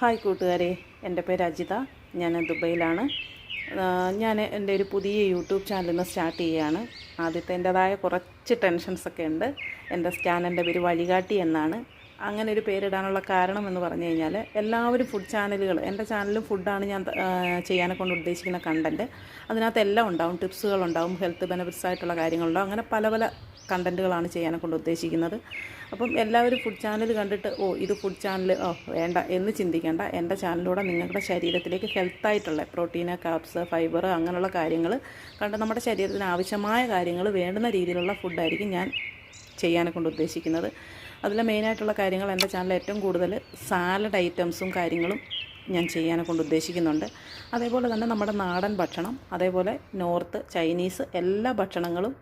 Hi കൂട്ടുകാരെ, എൻ്റെ പേര് അജിത. ഞാൻ ദുബൈയിലാണ്. ഞാൻ എൻ്റെ ഒരു പുതിയ യൂട്യൂബ് ചാനലിന്ന് സ്റ്റാർട്ട് ചെയ്യുകയാണ്. ആദ്യത്തെ എൻ്റേതായ കുറച്ച് ടെൻഷൻസൊക്കെ ഉണ്ട്. എൻ്റെ ചാനലിൻ്റെ പേര് വഴികാട്ടി എന്നാണ്. അങ്ങനെ ഒരു പേരിടാനുള്ള കാരണം എന്ന് പറഞ്ഞു കഴിഞ്ഞാൽ, എല്ലാവരും ഫുഡ് ചാനലുകൾ, എൻ്റെ ചാനലും ഫുഡാണ് ഞാൻ ചെയ്യാനെ കൊണ്ട് ഉദ്ദേശിക്കുന്ന കണ്ടൻറ്റ്. അതിനകത്ത് എല്ലാം ഉണ്ടാവും, ടിപ്സുകളുണ്ടാവും, ഹെൽത്ത് ബെനിഫിറ്റ്സ് ആയിട്ടുള്ള കാര്യങ്ങളുണ്ടാവും. അങ്ങനെ പല പല കണ്ടൻറ്റുകളാണ് ചെയ്യാനെ കൊണ്ട് ഉദ്ദേശിക്കുന്നത്. അപ്പം എല്ലാവരും ഫുഡ് ചാനൽ കണ്ടിട്ട് ഇത് ഫുഡ് ചാനൽ വേണ്ട എന്ന് ചിന്തിക്കേണ്ട. എൻ്റെ ചാനലിലൂടെ നിങ്ങളുടെ ശരീരത്തിലേക്ക് ഹെൽത്തായിട്ടുള്ള പ്രോട്ടീന്, കാർബ്സ്, ഫൈബർ അങ്ങനെയുള്ള കാര്യങ്ങൾ കണ്ട് നമ്മുടെ ശരീരത്തിന് ആവശ്യമായ കാര്യങ്ങൾ വേണ്ടുന്ന രീതിയിലുള്ള ഫുഡായിരിക്കും ഞാൻ ചെയ്യാനെ കൊണ്ട് ഉദ്ദേശിക്കുന്നത്. അതിൽ മെയിനായിട്ടുള്ള കാര്യങ്ങൾ എൻ്റെ ചാനലിൽ ഏറ്റവും കൂടുതൽ സാലഡ് ഐറ്റംസും കാര്യങ്ങളും ഞാൻ ചെയ്യാനെ കൊണ്ട് ഉദ്ദേശിക്കുന്നുണ്ട്. അതേപോലെ തന്നെ നമ്മുടെ നാടൻ ഭക്ഷണം, അതേപോലെ നോർത്ത്, ചൈനീസ് എല്ലാ ഭക്ഷണങ്ങളും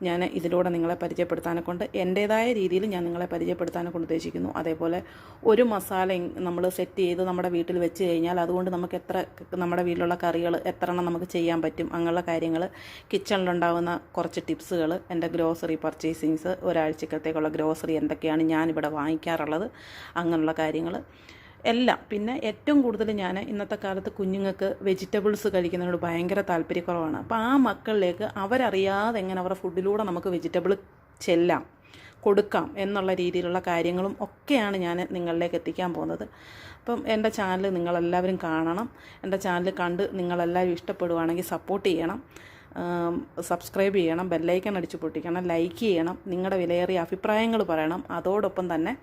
ഞാൻ ഇതിലൂടെ നിങ്ങളെ പരിചയപ്പെടുത്താനെ കൊണ്ട് എൻ്റേതായ രീതിയിൽ ഞാൻ നിങ്ങളെ പരിചയപ്പെടുത്താനെ കൊണ്ട് ഉദ്ദേശിക്കുന്നു. അതേപോലെ ഒരു മസാല നമ്മൾ സെറ്റ് ചെയ്ത് നമ്മുടെ വീട്ടിൽ വെച്ച് കഴിഞ്ഞാൽ അതുകൊണ്ട് നമുക്ക് നമ്മുടെ വീട്ടിലുള്ള കറികൾ എത്ര എണ്ണം നമുക്ക് ചെയ്യാൻ പറ്റും, അങ്ങനെയുള്ള കാര്യങ്ങൾ, കിച്ചണിലുണ്ടാകുന്ന കുറച്ച് ടിപ്സുകൾ, എൻ്റെ ഗ്രോസറി പർച്ചേസിങ്സ്, ഒരാഴ്ചക്കത്തേക്കുള്ള ഗ്രോസറി എന്തൊക്കെയാണ് ഞാനിവിടെ വാങ്ങിക്കാറുള്ളത്, അങ്ങനെയുള്ള കാര്യങ്ങൾ എല്ലാം. പിന്നെ ഏറ്റവും കൂടുതൽ ഞാൻ ഇന്നത്തെ കാലത്ത് കുഞ്ഞുങ്ങൾക്ക് വെജിറ്റബിൾസ് കഴിക്കുന്നതിനോട് ഭയങ്കര താല്പര്യക്കുറവാണ്. അപ്പോൾ ആ മക്കളിലേക്ക് അവരറിയാതെ എങ്ങനെ അവരുടെ ഫുഡിലൂടെ നമുക്ക് വെജിറ്റബിൾ ചെല്ലാം, കൊടുക്കാം എന്നുള്ള രീതിയിലുള്ള കാര്യങ്ങളും ഒക്കെയാണ് ഞാൻ നിങ്ങളിലേക്ക് എത്തിക്കാൻ പോകുന്നത്. അപ്പം എൻ്റെ ചാനൽ നിങ്ങളെല്ലാവരും കാണണം. എൻ്റെ ചാനൽ കണ്ട് നിങ്ങളെല്ലാവരും ഇഷ്ടപ്പെടുവാണെങ്കിൽ സപ്പോർട്ട് ചെയ്യണം, സബ്സ്ക്രൈബ് ചെയ്യണം, ബെല്ലൈക്കൺ അടിച്ച് പൊട്ടിക്കണം, ലൈക്ക് ചെയ്യണം, നിങ്ങളുടെ വിലയേറിയ അഭിപ്രായങ്ങൾ പറയണം. അതോടൊപ്പം തന്നെ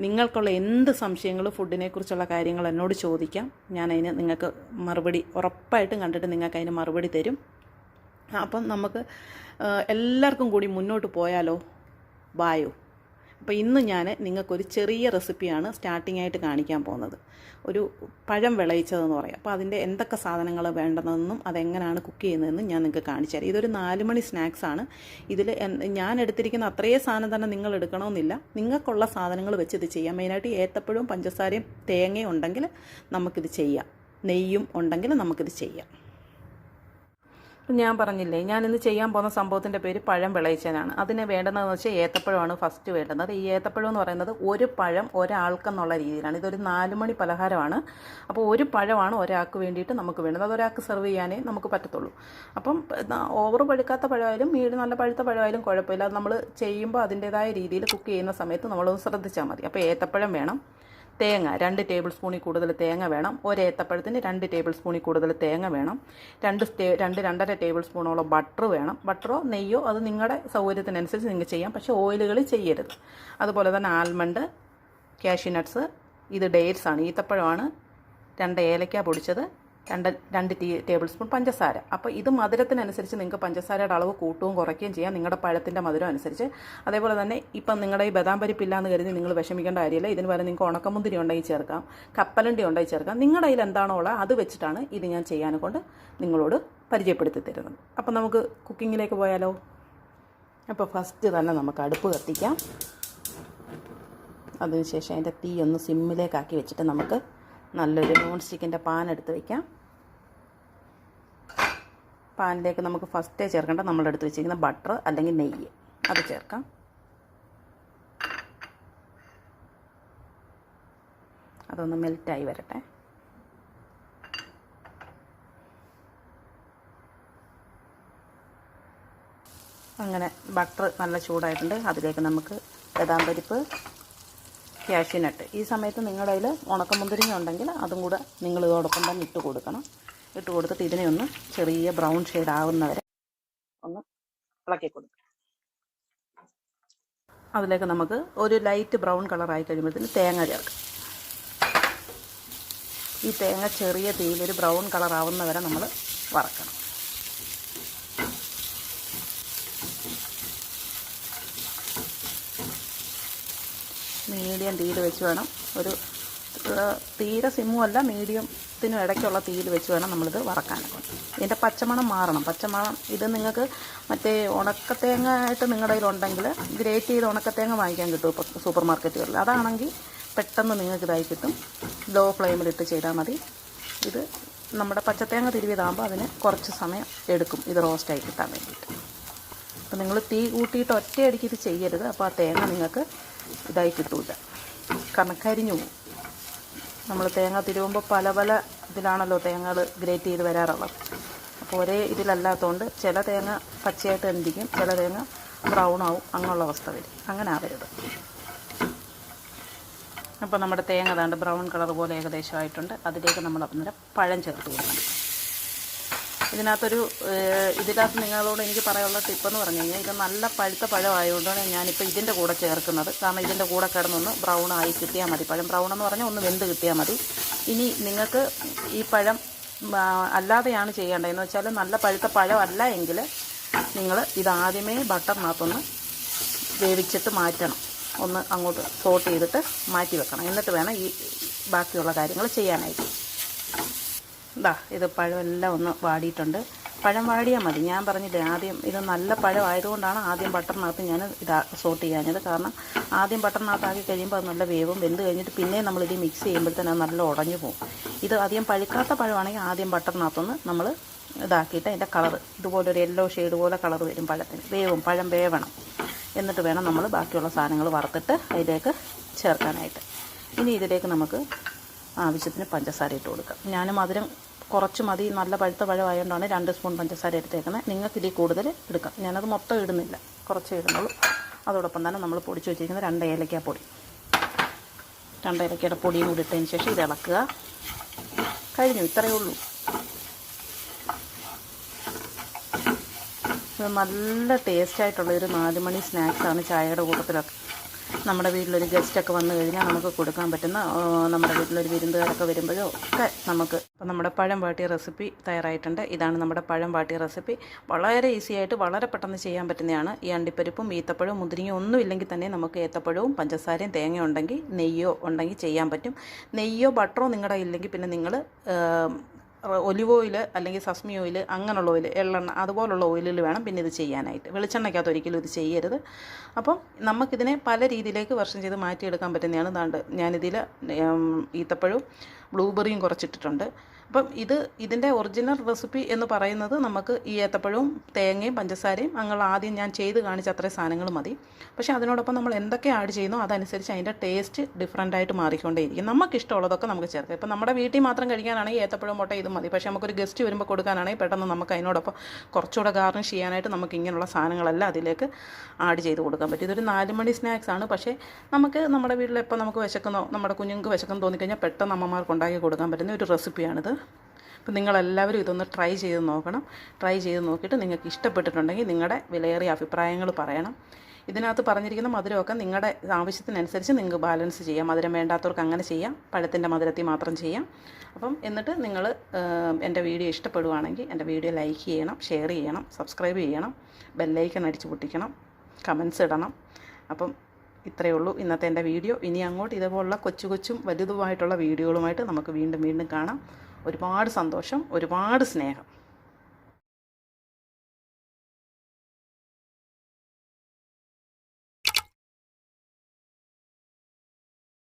നിങ്ങൾക്കുള്ള എന്ത് സംശയങ്ങളും ഫുഡിനെക്കുറിച്ചുള്ള കാര്യങ്ങൾ എന്നോട് ചോദിക്കാം. ഞാനതിന് നിങ്ങൾക്ക് മറുപടി ഉറപ്പായിട്ടും കണ്ടിട്ട് നിങ്ങൾക്ക് അതിന് മറുപടി തരും. അപ്പം നമുക്ക് എല്ലാവർക്കും കൂടി മുന്നോട്ട് പോയാലോ? ബായോ. അപ്പോൾ ഇന്ന് ഞാൻ നിങ്ങൾക്കൊരു ചെറിയ റെസിപ്പിയാണ് സ്റ്റാർട്ടിംഗ് ആയിട്ട് കാണിക്കാൻ പോകുന്നത്. ഒരു പഴം വിളയിച്ചതെന്ന് പറയാം. അപ്പോൾ അതിൻ്റെ എന്തൊക്കെ സാധനങ്ങൾ വേണ്ടതെന്നും അതെങ്ങനെയാണ് കുക്ക് ചെയ്യുന്നതെന്നും ഞാൻ നിങ്ങൾക്ക് കാണിച്ചു തരാം. ഇതൊരു 4 മണി സ്നാക്സാണ്. ഇതിൽ ഞാൻ എടുത്തിരിക്കുന്ന അത്രയും സാധനം തന്നെ നിങ്ങൾ എടുക്കണമെന്നില്ല. നിങ്ങൾക്കുള്ള സാധനങ്ങൾ വെച്ച് ഇത് ചെയ്യാം. മെയിനായിട്ട് ഏത്തപ്പഴവും പഞ്ചസാരയും തേങ്ങയും ഉണ്ടെങ്കിൽ നമുക്കിത് ചെയ്യാം. നെയ്യും ഉണ്ടെങ്കിൽ നമുക്കിത് ചെയ്യാം. ഞാൻ പറഞ്ഞില്ലേ, ഞാനിന്ന് ചെയ്യാൻ പോകുന്ന സംഭവത്തിൻ്റെ പേര് പഴം വിളയിച്ചതാണ്. അതിന് വേണ്ടതെന്ന് വെച്ചാൽ ഏത്തപ്പഴമാണ് ഫസ്റ്റ് വേണ്ടുന്നത്. ഈ ഏത്തപ്പഴം എന്ന് പറയുന്നത് ഒരു പഴം ഒരാൾക്കെന്നുള്ള രീതിയിലാണ്. ഇതൊരു 4 മണി പലഹാരമാണ്. അപ്പോൾ ഒരു പഴമാണ് ഒരാൾക്ക് വേണ്ടിയിട്ട് നമുക്ക് വേണ്ടത്. അതൊരാൾക്ക് സെർവ് ചെയ്യാനേ നമുക്ക് പറ്റത്തുള്ളൂ. അപ്പം ഓവർ പഴുക്കാത്ത പഴമായാലും നല്ല പഴുത്ത പഴമായാലും കുഴപ്പമില്ല. അത് നമ്മൾ ചെയ്യുമ്പോൾ അതിൻ്റേതായ രീതിയിൽ കുക്ക് ചെയ്യുന്ന സമയത്ത് നമ്മളൊന്ന് ശ്രദ്ധിച്ചാൽ മതി. അപ്പോൾ ഏത്തപ്പഴം വേണം, തേങ്ങ 2 ടേബിൾ സ്പൂണിൽ കൂടുതൽ തേങ്ങ വേണം. ഒരു ഏത്തപ്പഴത്തിന് 2 ടേബിൾ സ്പൂണിൽ കൂടുതൽ തേങ്ങ വേണം. 2-2.5 ടേബിൾ സ്പൂണോളം ബട്ടർ വേണം. ബട്ടറോ നെയ്യോ അത് നിങ്ങളുടെ സൗകര്യത്തിനനുസരിച്ച് നിങ്ങൾക്ക് ചെയ്യാം, പക്ഷേ ഓയിലുകൾ ചെയ്യരുത്. അതുപോലെ തന്നെ ആൽമണ്ട്, കാഷ്യൂ നട്ട്സ്, ഇത് ഡേറ്റ്സ് ആണ്, ഈത്തപ്പഴമാണ്, 2 ഏലക്ക പൊടിച്ചത്, 2 ടേബിൾ സ്പൂൺ പഞ്ചസാര. അപ്പോൾ ഇത് മധുരത്തിനനുസരിച്ച് നിങ്ങൾക്ക് പഞ്ചസാരയുടെ അളവ് കൂട്ടുകയും കുറയ്ക്കുകയും ചെയ്യാം, നിങ്ങളുടെ പഴത്തിൻ്റെ മധുരം അനുസരിച്ച്. അതേപോലെ തന്നെ ഇപ്പം നിങ്ങളുടെ ഈ ബദാം പരിപ്പില്ലാന്ന് കരുതി നിങ്ങൾ വിഷമിക്കേണ്ട കാര്യമില്ല. ഇതിന് പകരം നിങ്ങൾക്ക് ഉണക്കമുന്തിരി ഉണ്ടെങ്കിൽ ചേർക്കാം, കപ്പലണ്ടി ഉണ്ടെങ്കിൽ ചേർക്കാം. നിങ്ങളുടെ കയ്യിൽ എന്താണോ ഉള്ളത് അത് വെച്ചിട്ടാണ് ഇത് ഞാൻ ചെയ്യാനെ കൊണ്ട് നിങ്ങളോട് പരിചയപ്പെടുത്തി തരുന്നത്. അപ്പം നമുക്ക് കുക്കിങ്ങിലേക്ക് പോയാലോ? അപ്പോൾ ഫസ്റ്റ് തന്നെ നമുക്ക് അടുപ്പ് കത്തിക്കാം. അതിനുശേഷം അതിൻ്റെ തീ ഒന്ന് സിമ്മിലേക്കാക്കി വെച്ചിട്ട് നമുക്ക് നല്ലൊരു നോൺ സ്റ്റിക്കിൻ്റെ പാൻ എടുത്ത് വയ്ക്കാം. പാനിലേക്ക് നമുക്ക് ഫസ്റ്റേ ചേർക്കേണ്ട നമ്മളെടുത്ത് വെച്ചിരിക്കുന്ന ബട്ടർ അല്ലെങ്കിൽ നെയ്യ് അത് ചേർക്കാം. അതൊന്ന് മെൽറ്റായി വരട്ടെ. അങ്ങനെ ബട്ടർ നല്ല ചൂടായിട്ടുണ്ട്. അതിലേക്ക് നമുക്ക് ബദാം പരിപ്പ്, കാഷ്യൂ നട്ട്, ഈ സമയത്ത് നിങ്ങളുടെ കയ്യിൽ ഉണക്കമുന്തിരിങ്ങ ഉണ്ടെങ്കിൽ അതും കൂടെ നിങ്ങൾ ഇതോടൊപ്പം തന്നെ ഇട്ട് കൊടുക്കണം. ഇട്ട് കൊടുത്തിട്ട് ഇതിനെ ഒന്ന് ചെറിയ ബ്രൗൺ ഷെയ്ഡ് ആവുന്നവരെ ഒന്ന് ഇളക്കി കൊടുക്കുക. അതിലേക്ക് നമുക്ക് ഒരു ലൈറ്റ് ബ്രൗൺ കളറായി കഴിയുമ്പോഴത്തേന് തേങ്ങ ചേർക്കാം. ഈ തേങ്ങ ചെറിയ തീയിലൊരു ബ്രൗൺ കളറാവുന്നവരെ നമ്മൾ വറക്കണം. മീഡിയം തീയിൽ വെച്ച് വേണം, ഒരു തീരെ സിമ്മും അല്ല മീഡിയത്തിനും ഇടയ്ക്കുള്ള തീയിൽ വെച്ച് വേണം നമ്മളിത് വറക്കാനൊക്കെ. ഇതിൻ്റെ പച്ചമണം മാറണം. പച്ചമണം ഇത് നിങ്ങൾക്ക് മറ്റേ ഉണക്കത്തേങ്ങ ആയിട്ട് നിങ്ങളുടെ കയ്യിലുണ്ടെങ്കിൽ ഗ്രേറ്റ് ചെയ്ത് ഉണക്കത്തേങ്ങ വാങ്ങിക്കാൻ കിട്ടും ഇപ്പോൾ സൂപ്പർ മാർക്കറ്റുകളിൽ. അതാണെങ്കിൽ പെട്ടെന്ന് നിങ്ങൾക്ക് ഇതായി കിട്ടും. ലോ ഫ്ലെയിമിലിട്ട് ചെയ്താൽ മതി. ഇത് നമ്മുടെ പച്ചത്തേങ്ങ തിരുവിയതാകുമ്പോൾ അതിന് കുറച്ച് സമയം എടുക്കും ഇത് റോസ്റ്റായി കിട്ടാൻ വേണ്ടിയിട്ട്. അപ്പോൾ നിങ്ങൾ തീ കൂട്ടിയിട്ട് ഒറ്റയടിക്ക് ഇത് ചെയ്യരുത്. അപ്പോൾ ആ തേങ്ങ നിങ്ങൾക്ക് ഇതായി കിട്ടൂല, കാരണം കരിഞ്ഞു പോകും. നമ്മൾ തേങ്ങ തിരുവുമ്പോൾ പല പല ഇതിലാണല്ലോ തേങ്ങകൾ ഗ്രേറ്റ് ചെയ്ത് വരാറുള്ളത്. അപ്പോൾ ഒരേ ഇതിലല്ലാത്തതുകൊണ്ട് ചില തേങ്ങ പച്ചയായിട്ട് എന്തിക്കും, ചില തേങ്ങ ബ്രൗൺ ആവും, അങ്ങനെയുള്ള അവസ്ഥ വരും. അങ്ങനെ ആവരുത്. അപ്പോൾ നമ്മുടെ തേങ്ങ ഏതാണ്ട് ബ്രൗൺ കളർ പോലെ ഏകദേശമായിട്ടുണ്ട്. അതിലേക്ക് നമ്മൾ അന്നേരം പഴം ചേർത്ത് കൊടുക്കണം. ഇതിനകത്ത് നിങ്ങളോട് എനിക്ക് പറയാനുള്ള ടിപ്പെന്ന് പറഞ്ഞു കഴിഞ്ഞാൽ, ഇത് നല്ല പഴുത്ത പഴമായതുകൊണ്ടാണ് ഞാനിപ്പോൾ ഇതിൻ്റെ കൂടെ ചേർക്കുന്നത്. കാരണം ഇതിൻ്റെ കൂടെ കിടന്നൊന്ന് ബ്രൗൺ ആയി കിട്ടിയാൽ മതി. പഴം ബ്രൗൺ എന്ന് പറഞ്ഞാൽ ഒന്ന് വെന്ത് കിട്ടിയാൽ മതി. ഇനി നിങ്ങൾക്ക് ഈ പഴം അല്ലാതെയാണ് ചെയ്യേണ്ടതെന്ന് വെച്ചാൽ, നല്ല പഴുത്ത പഴം അല്ല എങ്കിൽ നിങ്ങൾ ഇതാദ്യമേ ബട്ടറിനകത്തൊന്ന് വേവിച്ചിട്ട് മാറ്റണം. ഒന്ന് അങ്ങോട്ട് സോട്ട് ചെയ്തിട്ട് മാറ്റി വെക്കണം. എന്നിട്ട് വേണം ഈ ബാക്കിയുള്ള കാര്യങ്ങൾ ചെയ്യാനായിട്ട്. ഇത് പഴമെല്ലാം ഒന്ന് വാടിയിട്ടുണ്ട്. പഴം വാടിയാൽ മതി. ഞാൻ പറഞ്ഞില്ലേ, ആദ്യം ഇത് നല്ല പഴം ആയതുകൊണ്ടാണ് ആദ്യം ബട്ടറിനകത്ത് ഞാൻ സോട്ട് ചെയ്യാഞ്ഞത്. കാരണം ആദ്യം ബട്ടറിനകത്താക്കി കഴിയുമ്പോൾ അത് നല്ല വേവും, വെന്ത് കഴിഞ്ഞിട്ട് പിന്നെ നമ്മളിത് മിക്സ് ചെയ്യുമ്പോഴത്തേന് അത് നല്ല ഉടഞ്ഞു പോകും. ഇത് അധികം പഴുക്കാത്ത പഴമാണെങ്കിൽ ആദ്യം ബട്ടറിനകത്തൊന്ന് നമ്മൾ ഇതാക്കിയിട്ട് അതിൻ്റെ കളർ ഇതുപോലൊരു യെല്ലോ ഷെയ്ഡ് പോലെ കളർ വരും പഴത്തിന്. വേവും, പഴം വേവണം. എന്നിട്ട് വേണം നമ്മൾ ബാക്കിയുള്ള സാധനങ്ങൾ വറുത്തിട്ട് അതിലേക്ക് ചേർക്കാനായിട്ട്. ഇനി ഇതിലേക്ക് നമുക്ക് ആവശ്യത്തിന് പഞ്ചസാര ഇട്ട് കൊടുക്കാം. ഞാൻ മധുരം കുറച്ച് മതി, നല്ല പഴുത്ത പഴമായതുകൊണ്ടാണ് 2 സ്പൂൺ പഞ്ചസാര എടുത്തേക്കുന്നത്. നിങ്ങൾക്ക് ഇതിൽ കൂടുതൽ എടുക്കാം. ഞാനത് മൊത്തം ഇടുന്നില്ല, കുറച്ച് ഇടുന്നുള്ളൂ. അതോടൊപ്പം തന്നെ നമ്മൾ പൊടിച്ച് വെച്ചിരിക്കുന്ന 2 ഏലക്ക പൊടി, 2 ഏലക്കയുടെ പൊടിയും കൂടി ഇട്ടതിന് ശേഷം ഇത് ഇളക്കുക. കഴിഞ്ഞു, ഇത്രയേ ഉള്ളൂ. ഇത് നല്ല ടേസ്റ്റായിട്ടുള്ളൊരു 4 മണി സ്നാക്സാണ് ചായയുടെ കൂട്ടത്തിലൊക്കെ. നമ്മുടെ വീട്ടിലൊരു ഗസ്റ്റൊക്കെ വന്നു കഴിഞ്ഞാൽ നമുക്ക് കൊടുക്കാൻ പറ്റുന്ന, നമ്മുടെ വീട്ടിലൊരു വിരുന്നുകാരൊക്കെ വരുമ്പോഴോ ഒക്കെ നമുക്ക്. അപ്പോൾ നമ്മുടെ പഴം വാട്ടിയ റെസിപ്പി തയ്യാറായിട്ടുണ്ട്. ഇതാണ് നമ്മുടെ പഴം വാട്ടിയ റെസിപ്പി. വളരെ ഈസി ആയിട്ട് വളരെ പെട്ടെന്ന് ചെയ്യാൻ പറ്റുന്നതാണ്. ഈ അണ്ടിപ്പരിപ്പും ഈത്തപ്പഴവും മുന്തിരിങ്ങയും ഒന്നും ഇല്ലെങ്കിൽ തന്നെ നമുക്ക് ഏത്തപ്പഴവും പഞ്ചസാരയും തേങ്ങ ഉണ്ടെങ്കിൽ, നെയ്യോ ഉണ്ടെങ്കിൽ ചെയ്യാൻ പറ്റും. നെയ്യോ ബട്ടറോ നിങ്ങളുടെ ഇല്ലെങ്കിൽ പിന്നെ നിങ്ങൾ ഒലിവ് ഓയിൽ അല്ലെങ്കിൽ സസ്മി ഓയിൽ, അങ്ങനെയുള്ള ഓയിൽ, എള്ളെണ്ണ അതുപോലുള്ള ഓയിലിൽ വേണം പിന്നെ ഇത് ചെയ്യാനായിട്ട്. വെളിച്ചെണ്ണയ്ക്കകത്ത് ഒരിക്കലും ഇത് ചെയ്യരുത്. അപ്പം നമുക്കിതിനെ പല രീതിയിലേക്ക് വെർഷൻ ചെയ്ത് മാറ്റിയെടുക്കാൻ പറ്റുന്നതാണ്. ദാണ്ട് ഞാനിതിൽ ഈത്തപ്പഴവും ബ്ലൂബെറിയും കുറച്ചിട്ടിട്ടുണ്ട്. അപ്പം ഇതിൻ്റെ ഒറിജിനൽ റെസിപ്പി എന്ന് പറയുന്നത് നമുക്ക് ഈ ഏത്തപ്പഴവും തേങ്ങയും പഞ്ചസാരയും അങ്ങനെ ആദ്യം ഞാൻ ചെയ്ത് കാണിച്ച അത്രയും സാധനങ്ങൾ മതി. പക്ഷേ അതിനോടൊപ്പം നമ്മൾ എന്തൊക്കെ ആഡ് ചെയ്യുന്നോ അതനുസരിച്ച് അതിൻ്റെ ടേസ്റ്റ് ഡിഫറൻ്റായിട്ട് മാറിക്കൊണ്ടേയിരിക്കും. നമുക്കിഷ്ടമുള്ളതൊക്കെ നമുക്ക് ചേർക്കാം. ഇപ്പം നമ്മുടെ വീട്ടിൽ മാത്രം കഴിക്കാനാണെങ്കിൽ ഏത്തപ്പഴവും മുട്ട ഇതും മതി. പക്ഷേ നമുക്കൊരു ഗസ്റ്റ് വരുമ്പോൾ കൊടുക്കാനാണെങ്കിൽ പെട്ടെന്ന് നമുക്ക് അതിനോടൊപ്പം കുറച്ചുകൂടെ ഗാർണിഷ് ചെയ്യാനായിട്ട് നമുക്ക് ഇങ്ങനെയുള്ള സാധനങ്ങളെല്ലാം അതിലേക്ക് ആഡ് ചെയ്ത് കൊടുക്കാൻ പറ്റും. ഇതൊരു 4 മണി സ്നാക്സാണ്. പക്ഷേ നമുക്ക് നമ്മുടെ വീട്ടിൽ എപ്പോൾ നമുക്ക് വിശക്കുന്നോ, നമ്മുടെ കുഞ്ഞുങ്ങൾക്ക് വിശക്കുന്നു തോന്നിക്കഴിഞ്ഞാൽ പെട്ടെന്ന് അമ്മമാർക്ക് ഉണ്ടാക്കി കൊടുക്കാൻ പറ്റുന്ന ഒരു റെസിപ്പിയാണിത്. അപ്പോൾ നിങ്ങളെല്ലാവരും ഇതൊന്ന് ട്രൈ ചെയ്ത് നോക്കണം. ട്രൈ ചെയ്ത് നോക്കിയിട്ട് നിങ്ങൾക്ക് ഇഷ്ടപ്പെട്ടിട്ടുണ്ടെങ്കിൽ നിങ്ങളുടെ വിലയേറിയ അഭിപ്രായങ്ങൾ പറയണം. ഇതിനകത്ത് പറഞ്ഞിരിക്കുന്ന മധുരമൊക്കെ നിങ്ങളുടെ ആവശ്യത്തിനനുസരിച്ച് നിങ്ങൾക്ക് ബാലൻസ് ചെയ്യാം. മധുരം വേണ്ടാത്തവർക്ക് അങ്ങനെ ചെയ്യാം, പഴത്തിൻ്റെ മധുരത്തിൽ മാത്രം ചെയ്യാം. അപ്പം എന്നിട്ട് നിങ്ങൾ എൻ്റെ വീഡിയോ ഇഷ്ടപ്പെടുവാണെങ്കിൽ എൻ്റെ വീഡിയോ ലൈക്ക് ചെയ്യണം, ഷെയർ ചെയ്യണം, സബ്സ്ക്രൈബ് ചെയ്യണം, ബെല്ലൈക്കൺ അടിച്ച് പൊട്ടിക്കണം, കമൻസ് ഇടണം. അപ്പം ഇത്രയേ ഉള്ളൂ ഇന്നത്തെ എൻ്റെ വീഡിയോ. ഇനി അങ്ങോട്ട് ഇതുപോലുള്ള കൊച്ചും വലുതുമായിട്ടുള്ള വീഡിയോകളുമായിട്ട് നമുക്ക് വീണ്ടും കാണാം. ഒരുപാട് സന്തോഷം, ഒരുപാട് സ്നേഹം.